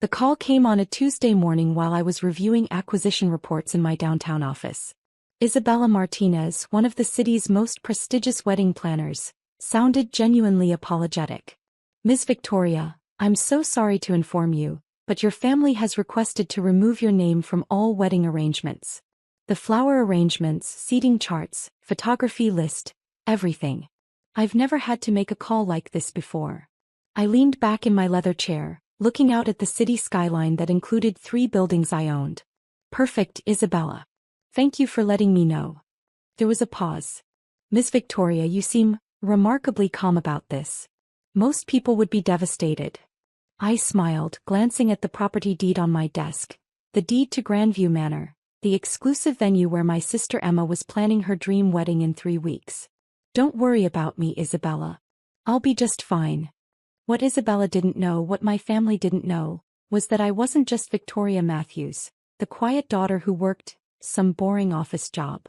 The call came on a Tuesday morning while I was reviewing acquisition reports in my downtown office. Isabella Martinez, one of the city's most prestigious wedding planners, sounded genuinely apologetic. "Ms. Victoria, I'm so sorry to inform you, but your family has requested to remove your name from all wedding arrangements. The flower arrangements, seating charts, photography list, everything. I've never had to make a call like this before." I leaned back in my leather chair, looking out at the city skyline that included 3 buildings I owned. "Perfect, Isabella. Thank you for letting me know." There was a pause. "Ms. Victoria, you seem remarkably calm about this. Most people would be devastated." I smiled, glancing at the property deed on my desk. The deed to Grandview Manor, the exclusive venue where my sister Emma was planning her dream wedding in 3 weeks. "Don't worry about me, Isabella. I'll be just fine." What Isabella didn't know, what my family didn't know, was that I wasn't just Victoria Matthews, the quiet daughter who worked some boring office job.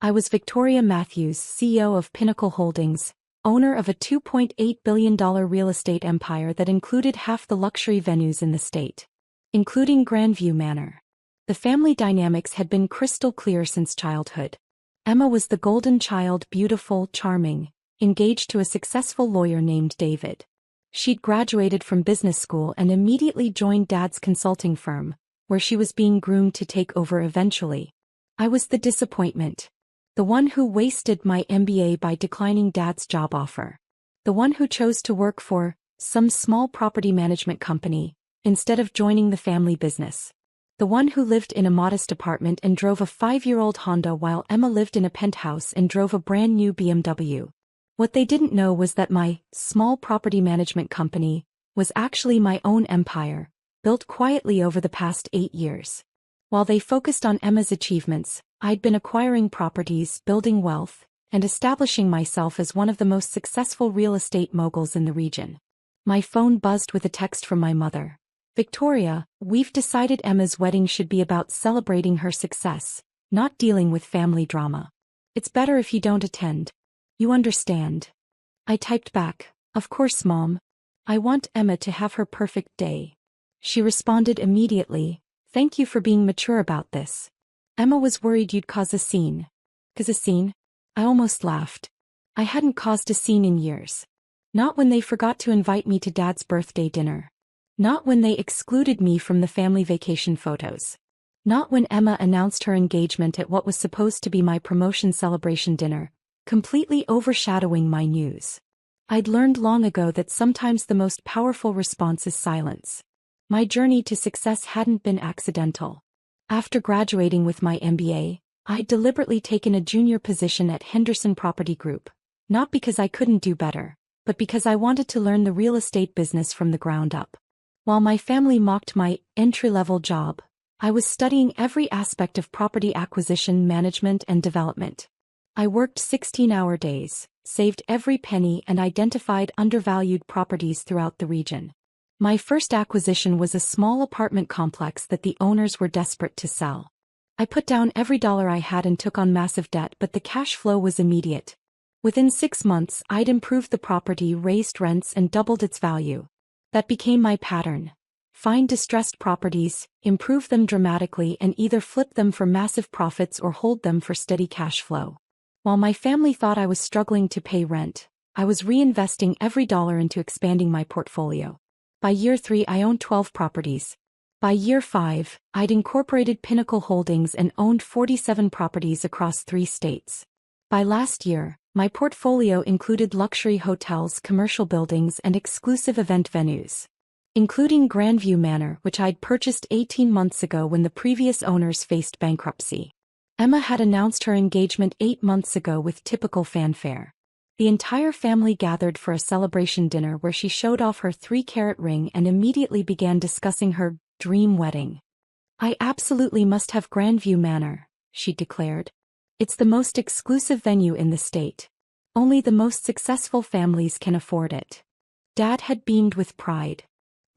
I was Victoria Matthews, CEO of Pinnacle Holdings, owner of a $2.8 billion real estate empire that included half the luxury venues in the state, including Grandview Manor. The family dynamics had been crystal clear since childhood. Emma was the golden child, beautiful, charming, engaged to a successful lawyer named David. She'd graduated from business school and immediately joined Dad's consulting firm, where she was being groomed to take over eventually. I was the disappointment. The one who wasted my MBA by declining Dad's job offer. The one who chose to work for some small property management company instead of joining the family business. The one who lived in a modest apartment and drove a 5-year-old Honda while Emma lived in a penthouse and drove a brand new BMW. What they didn't know was that my small property management company was actually my own empire, built quietly over the past 8 years. While they focused on Emma's achievements, I'd been acquiring properties, building wealth, and establishing myself as one of the most successful real estate moguls in the region. My phone buzzed with a text from my mother. "Victoria, we've decided Emma's wedding should be about celebrating her success, not dealing with family drama. It's better if you don't attend. You understand." I typed back, "Of course, Mom. I want Emma to have her perfect day." She responded immediately, "Thank you for being mature about this. Emma was worried you'd cause a scene." "Cause a scene?" I almost laughed. I hadn't caused a scene in years. Not when they forgot to invite me to Dad's birthday dinner. Not when they excluded me from the family vacation photos. Not when Emma announced her engagement at what was supposed to be my promotion celebration dinner, completely overshadowing my news. I'd learned long ago that sometimes the most powerful response is silence. My journey to success hadn't been accidental. After graduating with my MBA, I'd deliberately taken a junior position at Henderson Property Group, not because I couldn't do better, but because I wanted to learn the real estate business from the ground up. While my family mocked my entry-level job, I was studying every aspect of property acquisition, management, and development. I worked 16-hour days, saved every penny, and identified undervalued properties throughout the region. My first acquisition was a small apartment complex that the owners were desperate to sell. I put down every dollar I had and took on massive debt, but the cash flow was immediate. Within 6 months, I'd improved the property, raised rents, and doubled its value. That became my pattern. Find distressed properties, improve them dramatically, and either flip them for massive profits or hold them for steady cash flow. While my family thought I was struggling to pay rent, I was reinvesting every dollar into expanding my portfolio. By year 3, I owned 12 properties. By year 5, I'd incorporated Pinnacle Holdings and owned 47 properties across 3 states. By last year, my portfolio included luxury hotels, commercial buildings, and exclusive event venues, including Grandview Manor, which I'd purchased 18 months ago when the previous owners faced bankruptcy. Emma had announced her engagement 8 months ago with typical fanfare. The entire family gathered for a celebration dinner where she showed off her 3-carat ring and immediately began discussing her dream wedding. "I absolutely must have Grandview Manor," she declared. "It's the most exclusive venue in the state. Only the most successful families can afford it." Dad had beamed with pride.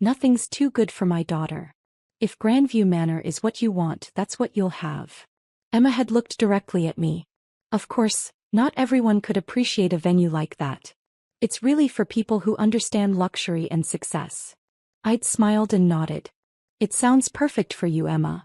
"Nothing's too good for my daughter. If Grandview Manor is what you want, that's what you'll have." Emma had looked directly at me. "Of course, not everyone could appreciate a venue like that. It's really for people who understand luxury and success." I'd smiled and nodded. It sounds perfect for you, Emma.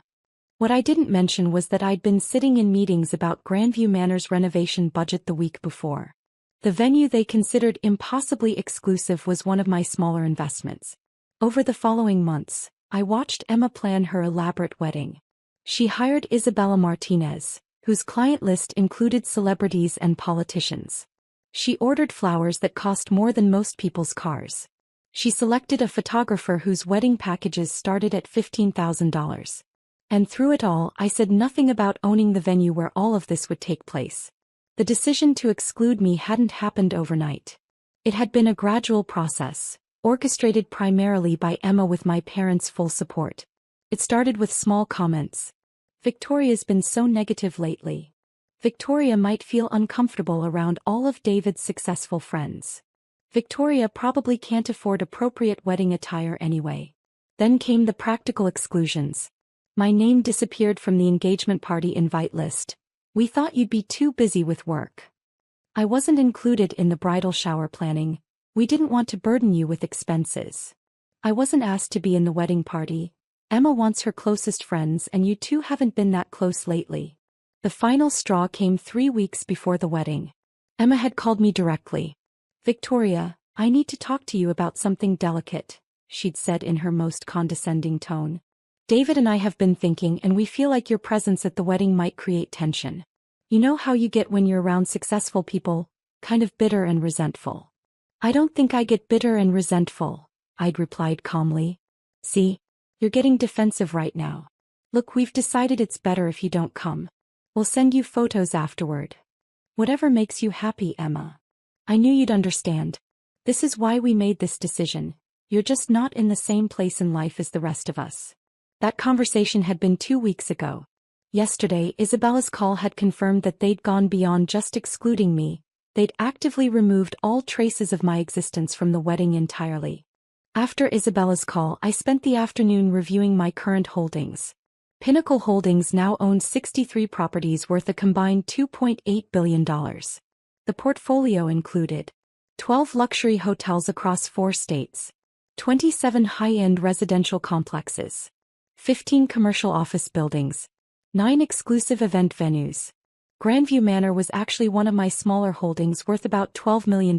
What I didn't mention was that I'd been sitting in meetings about Grandview Manor's renovation budget the week before. The venue they considered impossibly exclusive was one of my smaller investments. Over the following months, I watched Emma plan her elaborate wedding. She hired Isabella Martinez, whose client list included celebrities and politicians. She ordered flowers that cost more than most people's cars. She selected a photographer whose wedding packages started at $15,000. And through it all, I said nothing about owning the venue where all of this would take place. The decision to exclude me hadn't happened overnight. It had been a gradual process, orchestrated primarily by Emma with my parents' full support. It started with small comments. Victoria's been so negative lately. Victoria might feel uncomfortable around all of David's successful friends. Victoria probably can't afford appropriate wedding attire anyway. Then came the practical exclusions. My name disappeared from the engagement party invite list. We thought you'd be too busy with work. I wasn't included in the bridal shower planning. We didn't want to burden you with expenses. I wasn't asked to be in the wedding party. Emma wants her closest friends and you two haven't been that close lately. The final straw came 3 weeks before the wedding. Emma had called me directly. Victoria, I need to talk to you about something delicate, she'd said in her most condescending tone. David and I have been thinking and we feel like your presence at the wedding might create tension. You know how you get when you're around successful people, kind of bitter and resentful. I don't think I get bitter and resentful, I'd replied calmly. See? You're getting defensive right now. Look, we've decided it's better if you don't come. We'll send you photos afterward. Whatever makes you happy, Emma. I knew you'd understand. This is why we made this decision. You're just not in the same place in life as the rest of us. That conversation had been 2 weeks ago. Yesterday, Isabella's call had confirmed that they'd gone beyond just excluding me. They'd actively removed all traces of my existence from the wedding entirely. After Isabella's call, I spent the afternoon reviewing my current holdings. Pinnacle Holdings now owns 63 properties worth a combined $2.8 billion. The portfolio included 12 luxury hotels across 4 states, 27 high-end residential complexes, 15 commercial office buildings, 9 exclusive event venues. Grandview Manor was actually one of my smaller holdings worth about $12 million.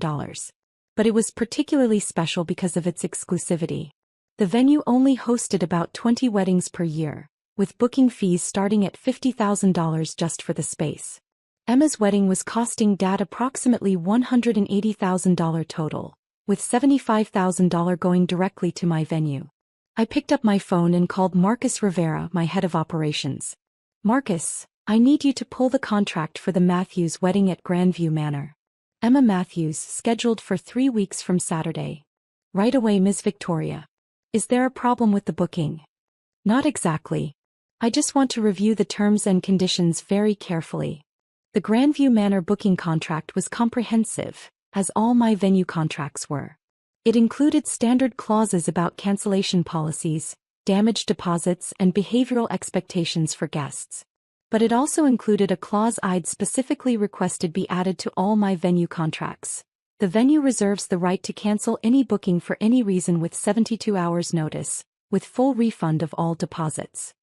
But it was particularly special because of its exclusivity. The venue only hosted about 20 weddings per year, with booking fees starting at $50,000 just for the space. Emma's wedding was costing Dad approximately $180,000 total, with $75,000 going directly to my venue. I picked up my phone and called Marcus Rivera, my head of operations. Marcus, I need you to pull the contract for the Matthews wedding at Grandview Manor. Emma Matthews, scheduled for 3 weeks from Saturday. Right away, Ms. Victoria. Is there a problem with the booking? Not exactly. I just want to review the terms and conditions very carefully. The Grandview Manor booking contract was comprehensive, as all my venue contracts were. It included standard clauses about cancellation policies, damage deposits, and behavioral expectations for guests. But it also included a clause I'd specifically requested be added to all my venue contracts. The venue reserves the right to cancel any booking for any reason with 72 hours notice, with full refund of all deposits.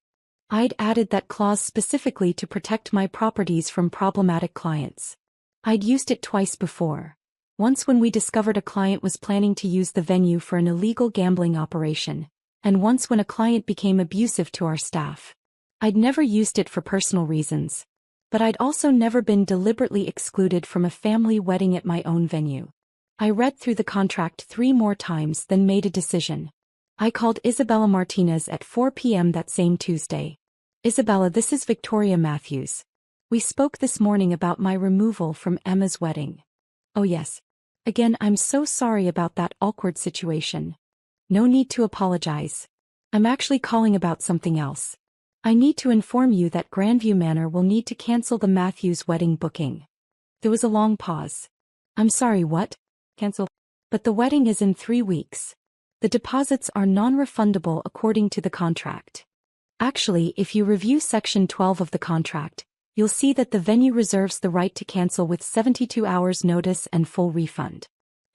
I'd added that clause specifically to protect my properties from problematic clients. I'd used it twice before. Once when we discovered a client was planning to use the venue for an illegal gambling operation, and once when a client became abusive to our staff. I'd never used it for personal reasons. But I'd also never been deliberately excluded from a family wedding at my own venue. I read through the contract 3 more times, then made a decision. I called Isabella Martinez at 4 p.m. that same Tuesday. Isabella, this is Victoria Matthews. We spoke this morning about my removal from Emma's wedding. Oh yes. Again, I'm so sorry about that awkward situation. No need to apologize. I'm actually calling about something else. I need to inform you that Grandview Manor will need to cancel the Matthews wedding booking. There was a long pause. I'm sorry, what? Cancel? But the wedding is in 3 weeks. The deposits are non-refundable according to the contract. Actually, if you review Section 12 of the contract, you'll see that the venue reserves the right to cancel with 72 hours notice and full refund.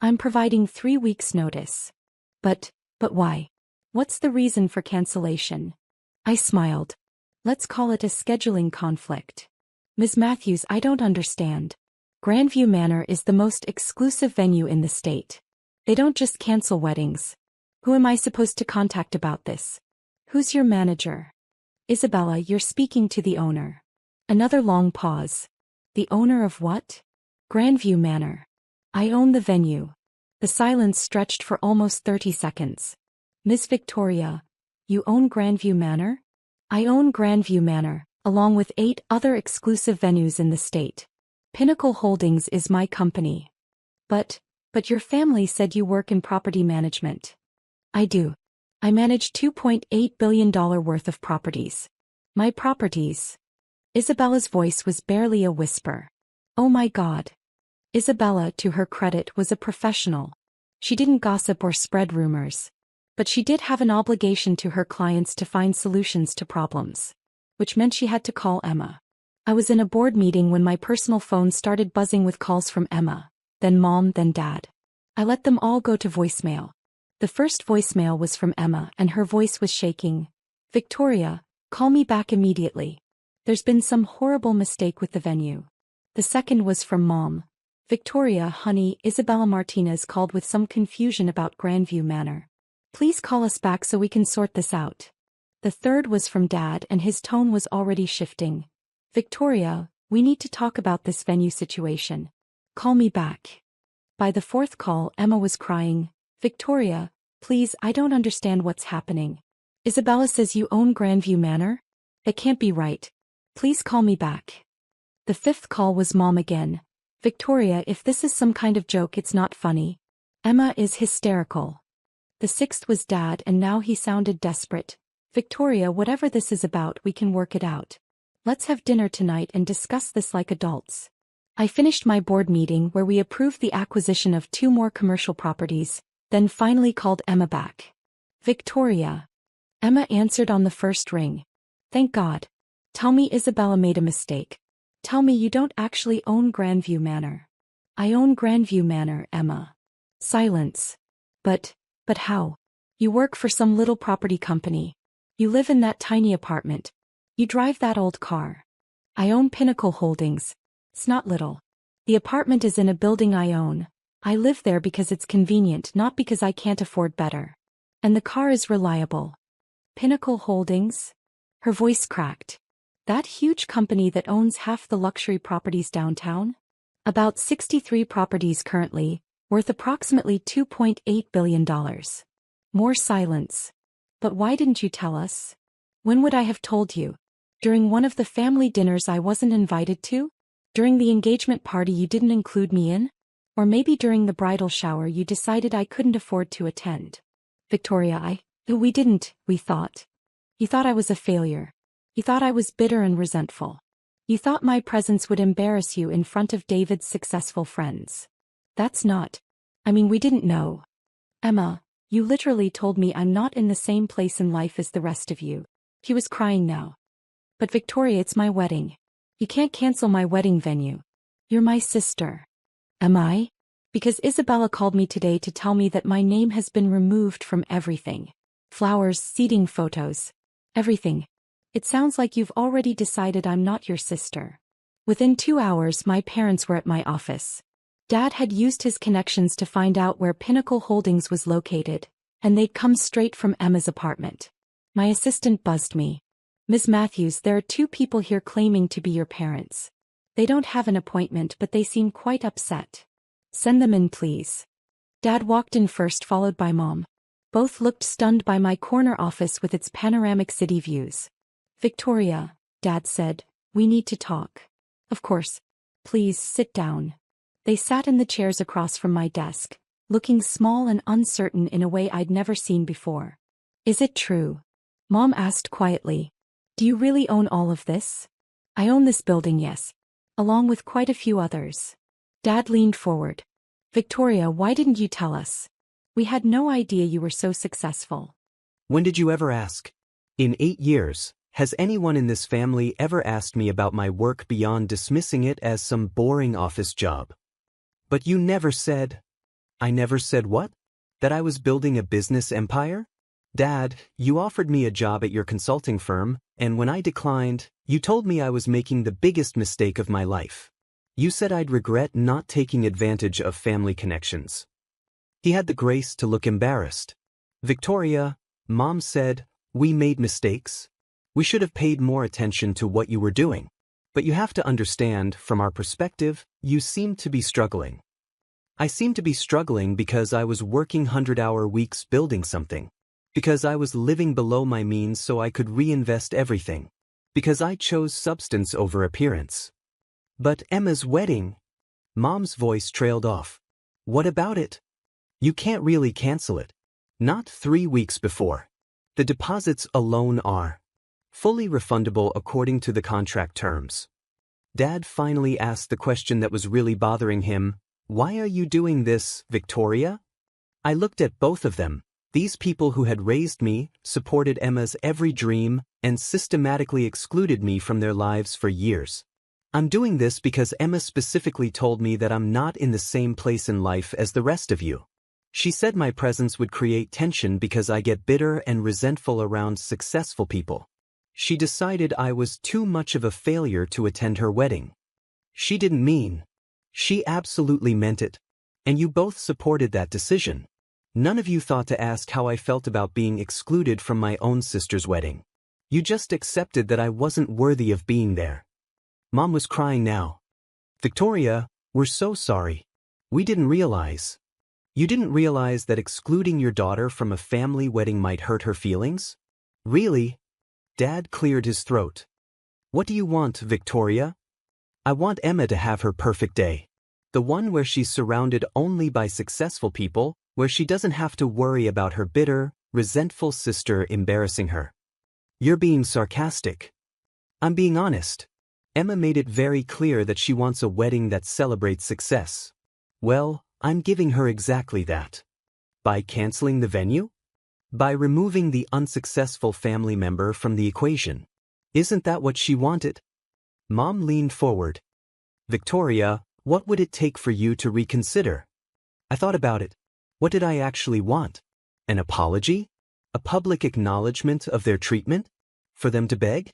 I'm providing 3 weeks notice. But why? What's the reason for cancellation? I smiled. Let's call it a scheduling conflict. Ms. Matthews, I don't understand. Grandview Manor is the most exclusive venue in the state. They don't just cancel weddings. Who am I supposed to contact about this? Who's your manager? Isabella, you're speaking to the owner. Another long pause. The owner of what? Grandview Manor. I own the venue. The silence stretched for almost 30 seconds. Miss Victoria, you own Grandview Manor? I own Grandview Manor, along with 8 other exclusive venues in the state. Pinnacle Holdings is my company. But your family said you work in property management. I do. I manage $2.8 billion worth of properties. My properties. Isabella's voice was barely a whisper. Oh my God. Isabella, to her credit, was a professional. She didn't gossip or spread rumors. But she did have an obligation to her clients to find solutions to problems. Which meant she had to call Emma. I was in a board meeting when my personal phone started buzzing with calls from Emma, then Mom, then Dad. I let them all go to voicemail. The first voicemail was from Emma and her voice was shaking. Victoria, call me back immediately. There's been some horrible mistake with the venue. The second was from Mom. Victoria, honey, Isabella Martinez called with some confusion about Grandview Manor. Please call us back so we can sort this out. The third was from Dad and his tone was already shifting. Victoria, we need to talk about this venue situation. Call me back. By the fourth call, Emma was crying. Victoria, please, I don't understand what's happening. Isabella says you own Grandview Manor? That can't be right. Please call me back. The fifth call was Mom again. Victoria, if this is some kind of joke, it's not funny. Emma is hysterical. The sixth was Dad and now he sounded desperate. Victoria, whatever this is about, we can work it out. Let's have dinner tonight and discuss this like adults. I finished my board meeting where we approved the acquisition of 2 more commercial properties, then finally called Emma back. Victoria. Emma answered on the first ring. Thank God. Tell me Isabella made a mistake. Tell me you don't actually own Grandview Manor. I own Grandview Manor, Emma. Silence. But how? You work for some little property company. You live in that tiny apartment. You drive that old car. I own Pinnacle Holdings. It's not little. The apartment is in a building I own. I live there because it's convenient, not because I can't afford better. And the car is reliable. Pinnacle Holdings? Her voice cracked. That huge company that owns half the luxury properties downtown? About 63 properties currently, worth approximately $2.8 billion. More silence. But why didn't you tell us? When would I have told you? During one of the family dinners I wasn't invited to? During the engagement party you didn't include me in? Or maybe during the bridal shower you decided I couldn't afford to attend? Victoria, we didn't, we thought. You thought I was a failure. You thought I was bitter and resentful. You thought my presence would embarrass you in front of David's successful friends. That's not. We didn't know. Emma, you literally told me I'm not in the same place in life as the rest of you. He was crying now. But Victoria, it's my wedding. You can't cancel my wedding venue. You're my sister. Am I? Because Isabella called me today to tell me that my name has been removed from everything. Flowers, seating photos. Everything. It sounds like you've already decided I'm not your sister. Within 2 hours my parents were at my office. Dad had used his connections to find out where Pinnacle Holdings was located, and they'd come straight from Emma's apartment. My assistant buzzed me. Ms. Matthews, there are 2 people here claiming to be your parents. They don't have an appointment but they seem quite upset. Send them in, please. Dad walked in first, followed by Mom. Both looked stunned by my corner office with its panoramic city views. Victoria, Dad said, we need to talk. Of course. Please, sit down. They sat in the chairs across from my desk, looking small and uncertain in a way I'd never seen before. Is it true? Mom asked quietly. Do you really own all of this? I own this building, yes. Along with quite a few others. Dad leaned forward. Victoria, why didn't you tell us? We had no idea you were so successful. When did you ever ask? In 8 years, has anyone in this family ever asked me about my work beyond dismissing it as some boring office job? But you never said. I never said what? That I was building a business empire? Dad, you offered me a job at your consulting firm, and when I declined, you told me I was making the biggest mistake of my life. You said I'd regret not taking advantage of family connections. He had the grace to look embarrassed. Victoria, Mom said, we made mistakes. We should have paid more attention to what you were doing. But you have to understand, from our perspective, you seem to be struggling. I seem to be struggling because I was working 100-hour weeks building something. Because I was living below my means so I could reinvest everything. Because I chose substance over appearance. But Emma's wedding. Mom's voice trailed off. What about it? You can't really cancel it. Not 3 weeks before. The deposits alone are fully refundable according to the contract terms. Dad finally asked the question that was really bothering him. Why are you doing this, Victoria? I looked at both of them. These people who had raised me, supported Emma's every dream, and systematically excluded me from their lives for years. I'm doing this because Emma specifically told me that I'm not in the same place in life as the rest of you. She said my presence would create tension because I get bitter and resentful around successful people. She decided I was too much of a failure to attend her wedding. She didn't mean. She absolutely meant it. And you both supported that decision. None of you thought to ask how I felt about being excluded from my own sister's wedding. You just accepted that I wasn't worthy of being there. Mom was crying now. Victoria, we're so sorry. We didn't realize. You didn't realize that excluding your daughter from a family wedding might hurt her feelings? Really? Dad cleared his throat. What do you want, Victoria? I want Emma to have her perfect day. The one where she's surrounded only by successful people, where she doesn't have to worry about her bitter, resentful sister embarrassing her. You're being sarcastic. I'm being honest. Emma made it very clear that she wants a wedding that celebrates success. Well, I'm giving her exactly that. By canceling the venue? By removing the unsuccessful family member from the equation. Isn't that what she wanted? Mom leaned forward. Victoria, what would it take for you to reconsider? I thought about it. What did I actually want? An apology? A public acknowledgement of their treatment? For them to beg?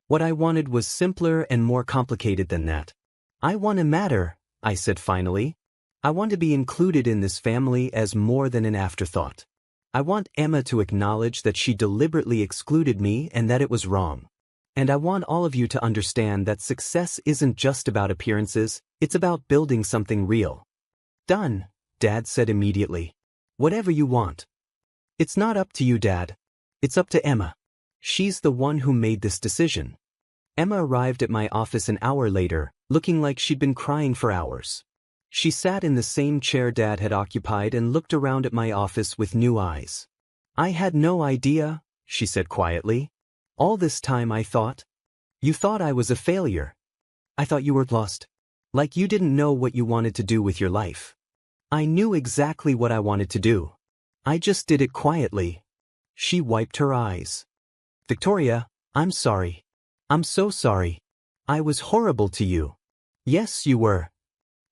What I wanted was simpler and more complicated than that. I want to matter, I said finally. I want to be included in this family as more than an afterthought. I want Emma to acknowledge that she deliberately excluded me and that it was wrong. And I want all of you to understand that success isn't just about appearances, it's about building something real. Done, Dad said immediately. Whatever you want. It's not up to you, Dad. It's up to Emma. She's the one who made this decision. Emma arrived at my office an hour later, looking like she'd been crying for hours. She sat in the same chair Dad had occupied and looked around at my office with new eyes. I had no idea, she said quietly. All this time I thought. You thought I was a failure. I thought you were lost. Like you didn't know what you wanted to do with your life. I knew exactly what I wanted to do. I just did it quietly. She wiped her eyes. Victoria, I'm sorry. I'm so sorry. I was horrible to you. Yes, you were.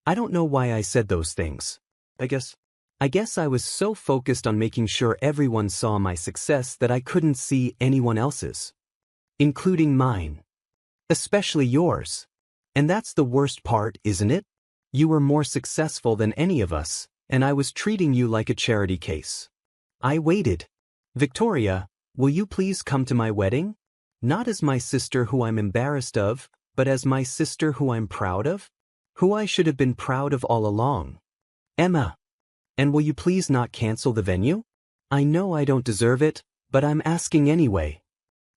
I don't know why I said those things. I guess I was so focused on making sure everyone saw my success that I couldn't see anyone else's. Including mine. Especially yours. And that's the worst part, isn't it? You were more successful than any of us, and I was treating you like a charity case. I waited. Victoria, will you please come to my wedding? Not as my sister who I'm embarrassed of, but as my sister who I'm proud of? Who I should have been proud of all along. Emma. And will you please not cancel the venue? I know I don't deserve it, but I'm asking anyway.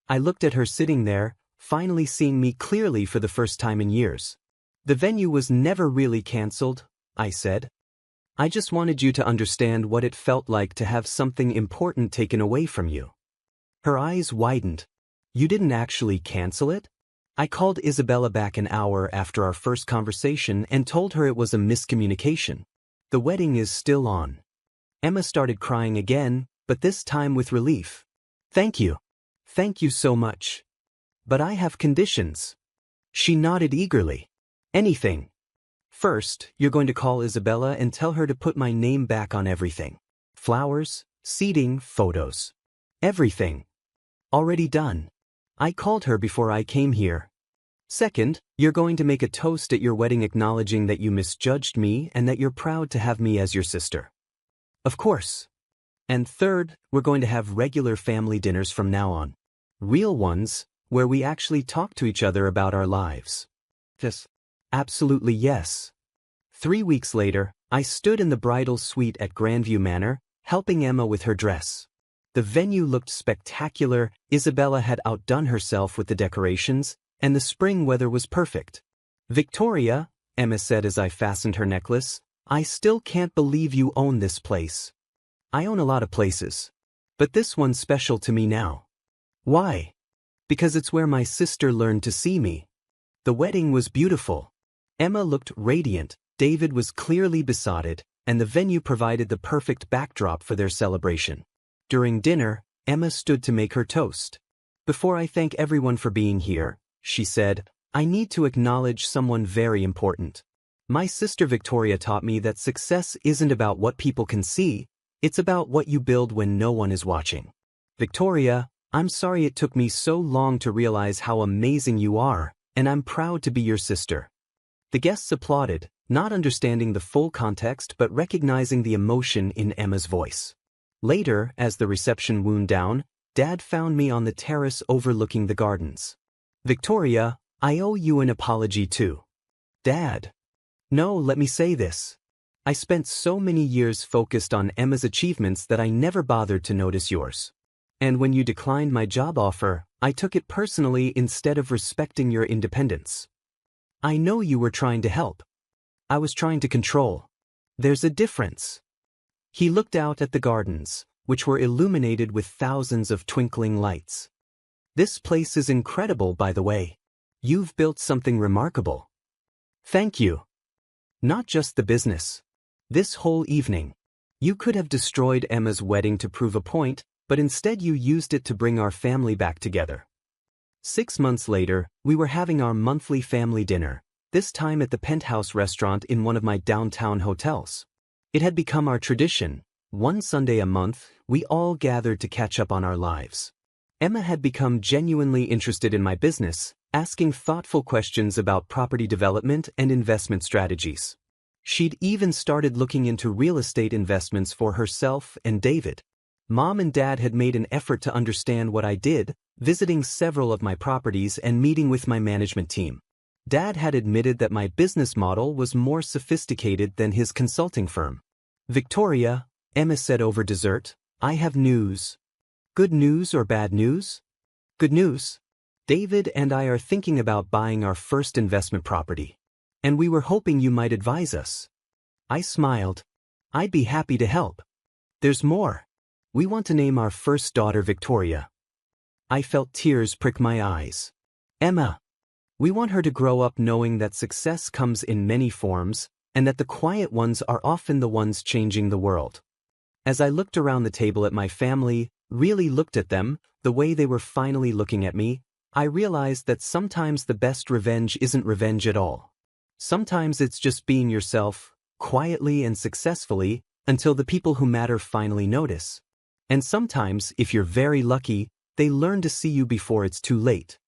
I looked at her sitting there, finally seeing me clearly for the first time in years. The venue was never really canceled, I said. I just wanted you to understand what it felt like to have something important taken away from you. Her eyes widened. You didn't actually cancel it? I called Isabella back an hour after our first conversation and told her it was a miscommunication. The wedding is still on. Emma started crying again, but this time with relief. Thank you. Thank you so much. But I have conditions. She nodded eagerly. Anything. First, you're going to call Isabella and tell her to put my name back on everything. Flowers, Seating, photos. Everything. Already done. I called her before I came here. Second, you're going to make a toast at your wedding acknowledging that you misjudged me and that you're proud to have me as your sister. Of course. And third, we're going to have regular family dinners from now on. Real ones, where we actually talk to each other about our lives. Yes. Absolutely yes. 3 weeks later, I stood in the bridal suite at Grandview Manor, helping Emma with her dress. The venue looked spectacular, Isabella had outdone herself with the decorations, and the spring weather was perfect. Victoria, Emma said as I fastened her necklace, I still can't believe you own this place. I own a lot of places. But this one's special to me now. Why? Because it's where my sister learned to see me. The wedding was beautiful. Emma looked radiant, David was clearly besotted, and the venue provided the perfect backdrop for their celebration. During dinner, Emma stood to make her toast. Before I thank everyone for being here, she said, I need to acknowledge someone very important. My sister Victoria taught me that success isn't about what people can see, it's about what you build when no one is watching. Victoria, I'm sorry it took me so long to realize how amazing you are, and I'm proud to be your sister. The guests applauded, not understanding the full context but recognizing the emotion in Emma's voice. Later, as the reception wound down, Dad found me on the terrace overlooking the gardens. Victoria, I owe you an apology too. Dad. No, let me say this. I spent so many years focused on Emma's achievements that I never bothered to notice yours. And when you declined my job offer, I took it personally instead of respecting your independence. I know you were trying to help. I was trying to control. There's a difference. He looked out at the gardens, which were illuminated with thousands of twinkling lights. This place is incredible, by the way. You've built something remarkable. Thank you. Not just the business. This whole evening. You could have destroyed Emma's wedding to prove a point, but instead you used it to bring our family back together. 6 months later, we were having our monthly family dinner, this time at the Penthouse restaurant in one of my downtown hotels. It had become our tradition. One Sunday a month, we all gathered to catch up on our lives. Emma had become genuinely interested in my business, asking thoughtful questions about property development and investment strategies. She'd even started looking into real estate investments for herself and David. Mom and Dad had made an effort to understand what I did, visiting several of my properties and meeting with my management team. Dad had admitted that my business model was more sophisticated than his consulting firm. Victoria, Emma said over dessert, I have news. Good news or bad news? Good news. David and I are thinking about buying our first investment property. And we were hoping you might advise us. I smiled. I'd be happy to help. There's more. We want to name our first daughter Victoria. I felt tears prick my eyes. Emma. We want her to grow up knowing that success comes in many forms, and that the quiet ones are often the ones changing the world. As I looked around the table at my family, really looked at them, the way they were finally looking at me, I realized that sometimes the best revenge isn't revenge at all. Sometimes it's just being yourself, quietly and successfully, until the people who matter finally notice. And sometimes, if you're very lucky, they learn to see you before it's too late.